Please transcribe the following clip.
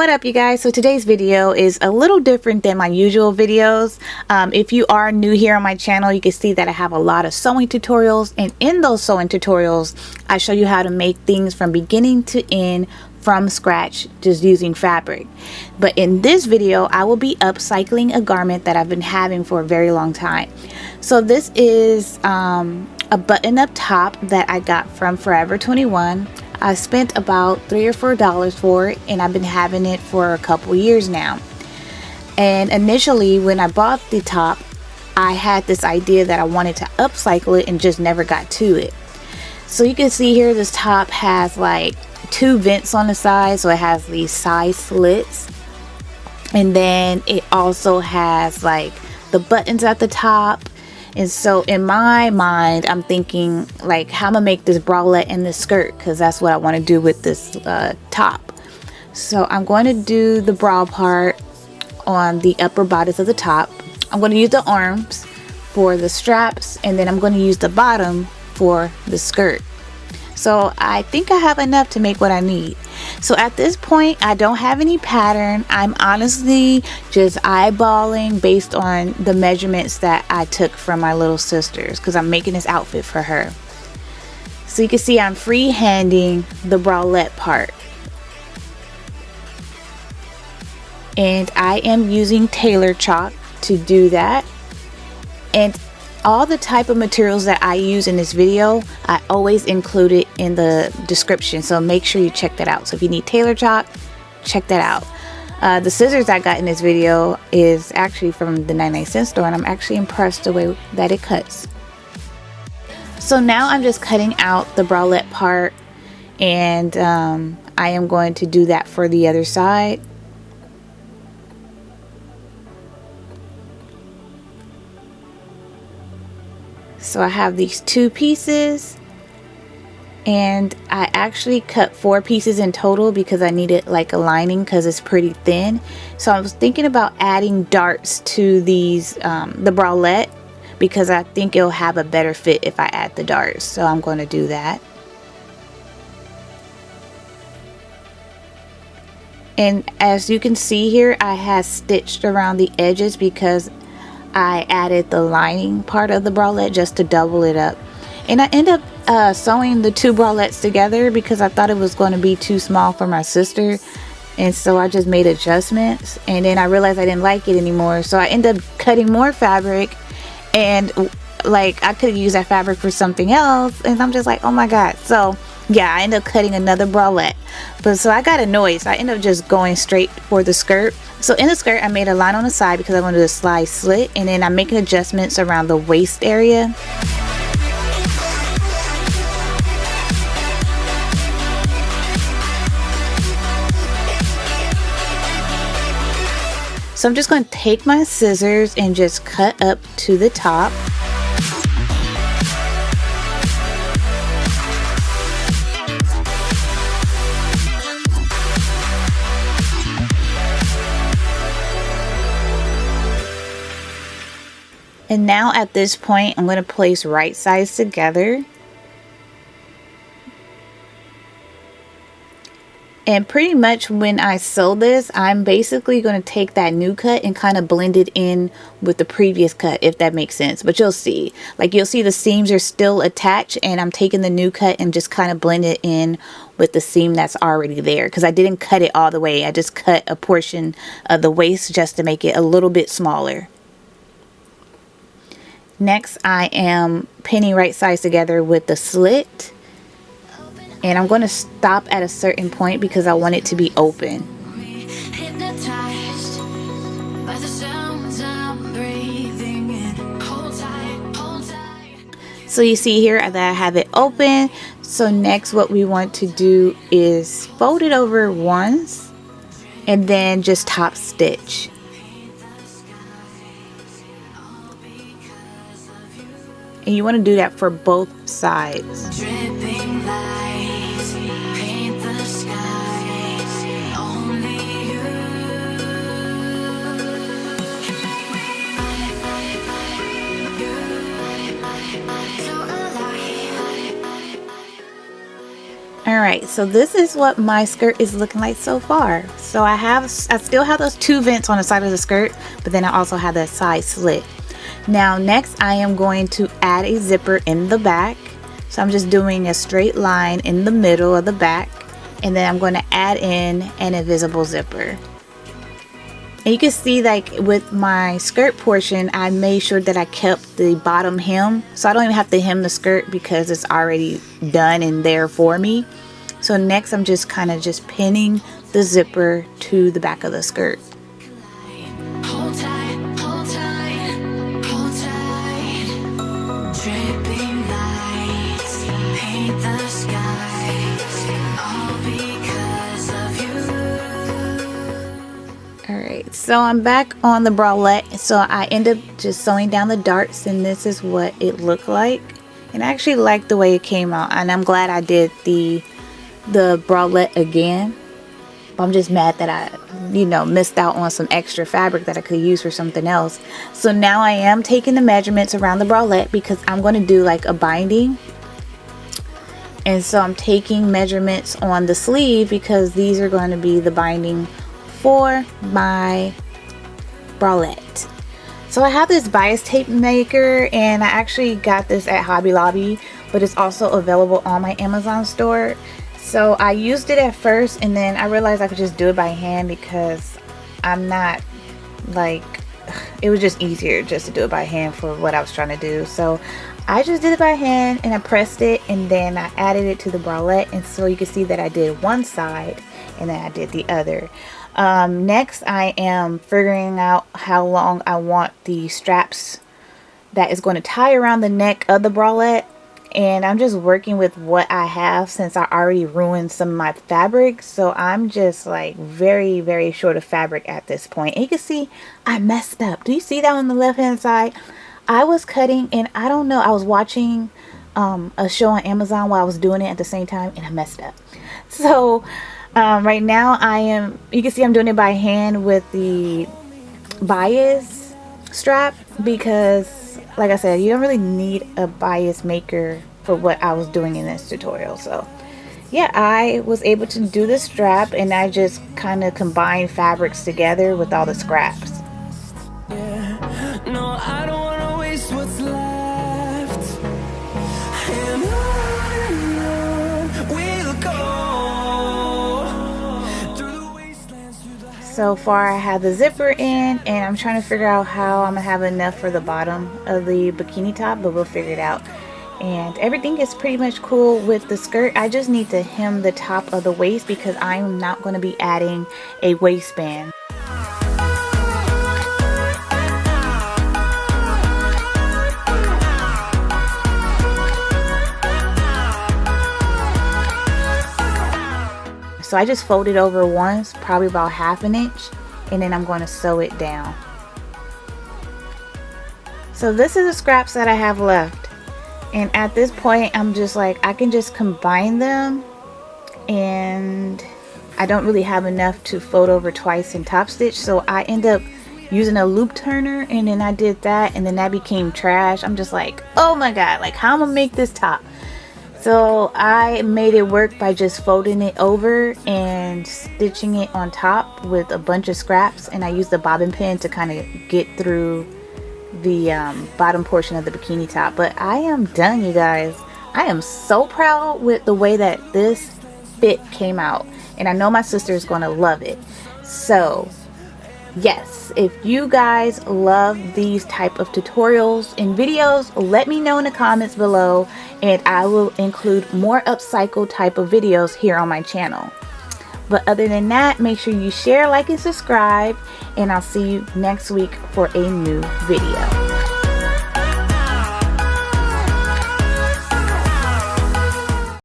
What up, you guys? So today's video is a little different than my usual videos. If you are new here on my channel, you can see that I have a lot of sewing tutorials, and in those sewing tutorials I show you how to make things from beginning to end from scratch just using fabric. But in this video I will be upcycling a garment that I've been having for a very long time. So this is a button-up top that I got from Forever 21. I spent about $3 or $4 for it, and I've been having it for a couple years now. And initially when I bought the top, I had this idea that I wanted to upcycle it and just never got to it. So you can see here this top has like 2 vents on the side, so it has these side slits, and then it also has like the buttons at the top. And so in my mind I'm thinking like, how I'm gonna make this bralette and this skirt, because that's what I want to do with this top. So I'm going to do the bra part on the upper bodice of the top. I'm going to use the arms for the straps, and then I'm going to use the bottom for the skirt. So I think I have enough to make what I need. So at this point I don't have any pattern. I'm honestly just eyeballing based on the measurements that I took from my little sisters, because I'm making this outfit for her. So you can see I'm freehanding the bralette part, and I am using tailor chalk to do that. And all the type of materials that I use in this video, I always include it in the description, so make sure you check that out. So if you need tailor chalk, check that out. The scissors I got in this video is actually from the 99-cent store, and I'm actually impressed the way that it cuts. So now I'm just cutting out the bralette part, and I am going to do that for the other side. So I have these 2 pieces, and I actually cut 4 pieces in total because I needed like a lining because it's pretty thin. So I was thinking about adding darts to these the bralette, because I think it'll have a better fit if I add the darts. So I'm going to do that. And as you can see here, I have stitched around the edges because I added the lining part of the bralette just to double it up. And I ended up sewing the 2 bralettes together because I thought it was going to be too small for my sister, and so I just made adjustments, and then I realized I didn't like it anymore, so I ended up cutting more fabric, and like I could use that fabric for something else, and I'm just like, oh my god. So yeah, I ended up cutting another bralette. But so I got annoyed, so I ended up just going straight for the skirt. So in the skirt I made a line on the side because I wanted a slide slit, and then I'm making adjustments around the waist area. So I'm just going to take my scissors and just cut up to the top. And now at this point I'm going to place right sides together. And pretty much when I sew this, I'm basically going to take that new cut and kind of blend it in with the previous cut, if that makes sense. But you'll see, like you'll see the seams are still attached, and I'm taking the new cut and just kind of blend it in with the seam that's already there, because I didn't cut it all the way. I just cut a portion of the waist just to make it a little bit smaller. Next I am pinning right sides together with the slit, and I'm going to stop at a certain point because I want it to be open. So you see here that I have it open. So next what we want to do is fold it over once and then just top stitch. And you want to do that for both sides. Alright, So this is what my skirt is looking like so far. So I still have those 2 vents on the side of the skirt, but then I also have that side slit. Now next I am going to add a zipper in the back. So I'm just doing a straight line in the middle of the back, and then I'm going to add in an invisible zipper. And you can see, like with my skirt portion, I made sure that I kept the bottom hem, so I don't even have to hem the skirt because it's already done and there for me. So next I'm just kind of just pinning the zipper to the back of the skirt. Hold tight, hold tight, hold tight. Dripping lights paint the skies, all because of you. Alright, so I'm back on the bralette. So I end up just sewing down the darts, and this is what it looked like. And I actually like the way it came out, and I'm glad I did the bralette again. But I'm just mad that I missed out on some extra fabric that I could use for something else. So now I am taking the measurements around the bralette because I'm going to do like a binding. And so I'm taking measurements on the sleeve because these are going to be the binding for my bralette. So I have this bias tape maker, and I actually got this at Hobby Lobby, but it's also available on my Amazon store. So I used it at first, and then I realized I could just do it by hand because I'm not like, it was just easier just to do it by hand for what I was trying to do. So I just did it by hand, and I pressed it, and then I added it to the bralette. And so you can see that I did one side and then I did the other. Next I am figuring out how long I want the straps that is going to tie around the neck of the bralette. And I'm just working with what I have since I already ruined some of my fabric. So I'm just like very short of fabric at this point. And you can see I messed up. Do you see that on the left hand side? I was cutting, and I don't know, I was watching a show on Amazon while I was doing it at the same time, and I messed up. So right now you can see I'm doing it by hand with the bias strap because, like I said, you don't really need a bias maker for what I was doing in this tutorial. So yeah, I was able to do the strap, and I just kind of combined fabrics together with all the scraps. Yeah. No, I don't want to waste what's left. And on we'll go through the wastelands, through the... So far I have the zipper in, and I'm trying to figure out how I'm gonna have enough for the bottom of the bikini top, but we'll figure it out. And everything is pretty much cool with the skirt. I just need to hem the top of the waist because I'm not going to be adding a waistband. So I just fold it over once, probably about 1/2 inch, and then I'm going to sew it down. So this is the scraps that I have left. And at this point, I'm just like, I can just combine them, and I don't really have enough to fold over twice and top stitch. So I end up using a loop turner, and then I did that, and then that became trash. I'm just like, oh my god, like how am I gonna make this top? So I made it work by just folding it over and stitching it on top with a bunch of scraps, and I used the bobbin pin to kind of get through the bottom portion of the bikini top. But I am done, you guys. I am so proud with the way that this fit came out, and I know my sister is going to love it. So yes, if you guys love these type of tutorials and videos, let me know in the comments below, and I will include more upcycle type of videos here on my channel. But other than that, make sure you share, like, and subscribe, and I'll see you next week for a new video.